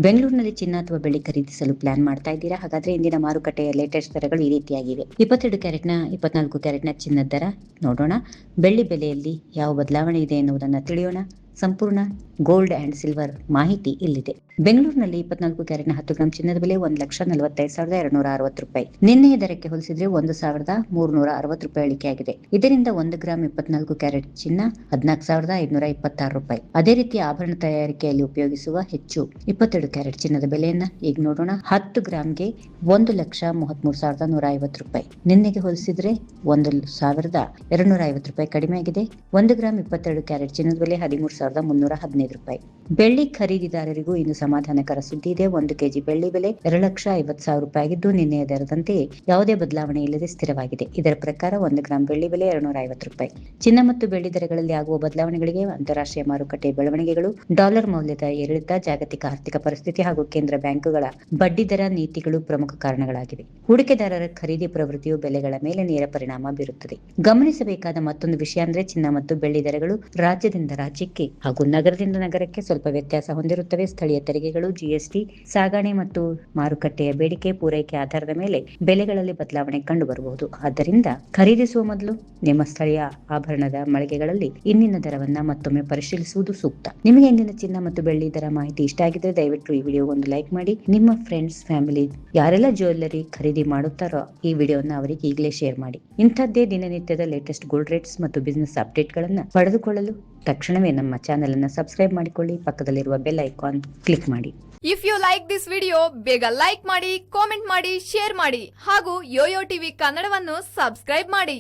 ಬೆಂಗಳೂರಿನಲ್ಲಿ ಚಿನ್ನ ಅಥವಾ ಬೆಳ್ಳಿ ಖರೀದಿಸಲು ಪ್ಲಾನ್ ಮಾಡ್ತಾ ಇದ್ದೀರಾ? ಹಾಗಾದ್ರೆ ಇಂದಿನ ಮಾರುಕಟ್ಟೆಯ ಲೇಟೆಸ್ಟ್ ದರಗಳು ಈ ರೀತಿಯಾಗಿವೆ. 22 ಕ್ಯಾರೆಟ್ನ 24 ಕ್ಯಾರೆಟ್ನ ಚಿನ್ನದ ದರ ನೋಡೋಣ. ಬೆಳ್ಳಿ ಬೆಲೆಯಲ್ಲಿ ಯಾವ ಬದಲಾವಣೆ ಇದೆ ಎನ್ನುವುದನ್ನು ತಿಳಿಯೋಣ. ಸಂಪೂರ್ಣ ಗೋಲ್ಡ್ ಅಂಡ್ ಸಿಲ್ವರ್ ಮಾಹಿತಿ ಇಲ್ಲಿದೆ. ಬೆಂಗಳೂರಿನಲ್ಲಿ 24 ಕ್ಯಾರೆಟ್ನ 10 ಗ್ರಾಂ ಚಿನ್ನದ ಬೆಲೆ 1,45,260 ರೂಪಾಯಿ. ನಿನ್ನೆಯ ದರಕ್ಕೆ ಹೋಲಿಸಿದ್ರೆ 1,360 ರೂಪಾಯಿ ಇಳಿಕೆಯಾಗಿದೆ. ಇದರಿಂದ 1 ಗ್ರಾಂ 24 ಕ್ಯಾರೆಟ್ ಚಿನ್ನ 14,526 ರೂಪಾಯಿ. ಅದೇ ರೀತಿ ಆಭರಣ ತಯಾರಿಕೆಯಲ್ಲಿ ಉಪಯೋಗಿಸುವ ಹೆಚ್ಚು 22 ಕ್ಯಾರೆಟ್ ಚಿನ್ನದ ಬೆಲೆಯನ್ನ ಈಗ ನೋಡೋಣ. 10 ಗ್ರಾಂಗೆ 1,33,150 ರೂಪಾಯಿ. ನಿನ್ನೆಗೆ ಹೋಲಿಸಿದ್ರೆ 1,250 ರೂಪಾಯಿ ಕಡಿಮೆ ಆಗಿದೆ. 1 ಗ್ರಾಂ 22 ಕ್ಯಾರೆಟ್ ಚಿನ್ನದ ಬೆಲೆ 13,315 ರೂಪಾಯಿ. ಬೆಳ್ಳಿ ಖರೀದಿದಾರರಿಗೂ ಇನ್ನು ಸಮಾಧಾನಕರ ಸುದ್ದಿ ಇದೆ. 1 ಕೆಜಿ ಬೆಳ್ಳಿ ಬೆಲೆ 2,50,000 ರೂಪಾಯಿ ಆಗಿದ್ದು ನಿನ್ನೆಯ ದರದಂತೆಯೇ ಯಾವುದೇ ಬದಲಾವಣೆ ಇಲ್ಲದೆ ಸ್ಥಿರವಾಗಿದೆ. ಇದರ ಪ್ರಕಾರ 1 ಗ್ರಾಂ ಬೆಳ್ಳಿ ಬೆಲೆ 250 ರೂಪಾಯಿ. ಚಿನ್ನ ಮತ್ತು ಬೆಳ್ಳಿ ದರಗಳಲ್ಲಿ ಆಗುವ ಬದಲಾವಣೆಗಳಿಗೆ ಅಂತಾರಾಷ್ಟ್ರೀಯ ಮಾರುಕಟ್ಟೆ ಬೆಳವಣಿಗೆಗಳು, ಡಾಲರ್ ಮೌಲ್ಯದ ಏರಿಳಿತ, ಜಾಗತಿಕ ಆರ್ಥಿಕ ಪರಿಸ್ಥಿತಿ ಹಾಗೂ ಕೇಂದ್ರ ಬ್ಯಾಂಕುಗಳ ಬಡ್ಡಿ ದರ ನೀತಿಗಳು ಪ್ರಮುಖ ಕಾರಣಗಳಾಗಿವೆ. ಹೂಡಿಕೆದಾರರ ಖರೀದಿ ಪ್ರವೃತ್ತಿಯು ಬೆಲೆಗಳ ಮೇಲೆ ನೇರ ಪರಿಣಾಮ ಬೀರುತ್ತದೆ. ಗಮನಿಸಬೇಕಾದ ಮತ್ತೊಂದು ವಿಷಯ ಅಂದ್ರೆ ಚಿನ್ನ ಮತ್ತು ಬೆಳ್ಳಿ ದರಗಳು ರಾಜ್ಯದಿಂದ ರಾಜ್ಯಕ್ಕೆ ಹಾಗೂ ನಗರದಿಂದ ನಗರಕ್ಕೆ ಸ್ವಲ್ಪ ವ್ಯತ್ಯಾಸ ಹೊಂದಿರುತ್ತವೆ. ಸ್ಥಳೀಯ ತೆರಿಗೆಗಳು, ಜಿಎಸ್ಟಿ, ಸಾಗಣೆ ಮತ್ತು ಮಾರುಕಟ್ಟೆಯ ಬೇಡಿಕೆ ಪೂರೈಕೆ ಆಧಾರದ ಮೇಲೆ ಬೆಲೆಗಳಲ್ಲಿ ಬದಲಾವಣೆ ಕಂಡು ಬರಬಹುದು. ಆದ್ದರಿಂದ ಖರೀದಿಸುವ ಮೊದಲು ನಿಮ್ಮ ಸ್ಥಳೀಯ ಆಭರಣದ ಮಳಿಗೆಗಳಲ್ಲಿ ಇಂದಿನ ದರವನ್ನ ಮತ್ತೊಮ್ಮೆ ಪರಿಶೀಲಿಸುವುದು ಸೂಕ್ತ. ನಿಮಗೆ ಇಂದಿನ ಚಿನ್ನ ಮತ್ತು ಬೆಳ್ಳಿ ದರ ಮಾಹಿತಿ ಇಷ್ಟ ಆಗಿದ್ರೆ ದಯವಿಟ್ಟು ಈ ವಿಡಿಯೋ ಒಂದು ಲೈಕ್ ಮಾಡಿ. ನಿಮ್ಮ ಫ್ರೆಂಡ್ಸ್, ಫ್ಯಾಮಿಲಿ ಯಾರೆಲ್ಲ ಜ್ಯುವೆಲ್ಲರಿ ಖರೀದಿ ಮಾಡುತ್ತಾರೋ ಈ ವಿಡಿಯೋನ ಅವರಿಗೆ ಈಗಲೇ ಶೇರ್ ಮಾಡಿ. ಇಂಥದ್ದೇ ದಿನನಿತ್ಯದ ಲೇಟೆಸ್ಟ್ ಗೋಲ್ಡ್ ರೇಟ್ಸ್ ಮತ್ತು ಬಿಸಿನೆಸ್ ಅಪ್ಡೇಟ್ ಗಳನ್ನ ಪಡೆದುಕೊಳ್ಳಲು ತಕ್ಷಣವೇ ನಮ್ಮ ಚಾನೆಲ್ ಅನ್ನು ಸಬ್ಸ್ಕ್ರೈಬ್ ಮಾಡಿಕೊಳ್ಳಿ. ಪಕ್ಕದಲ್ಲಿರುವ ಬೆಲ್ ಐಕಾನ್ ಕ್ಲಿಕ್ ಮಾಡಿ. If you like this video ಬೇಗ ಲೈಕ್ ಮಾಡಿ, ಕಾಮೆಂಟ್ ಮಾಡಿ, ಶೇರ್ ಮಾಡಿ ಹಾಗೂ ಯೋಯೋ ಟಿವಿ ಕನ್ನಡವನ್ನು ಸಬ್ಸ್ಕ್ರೈಬ್ ಮಾಡಿ.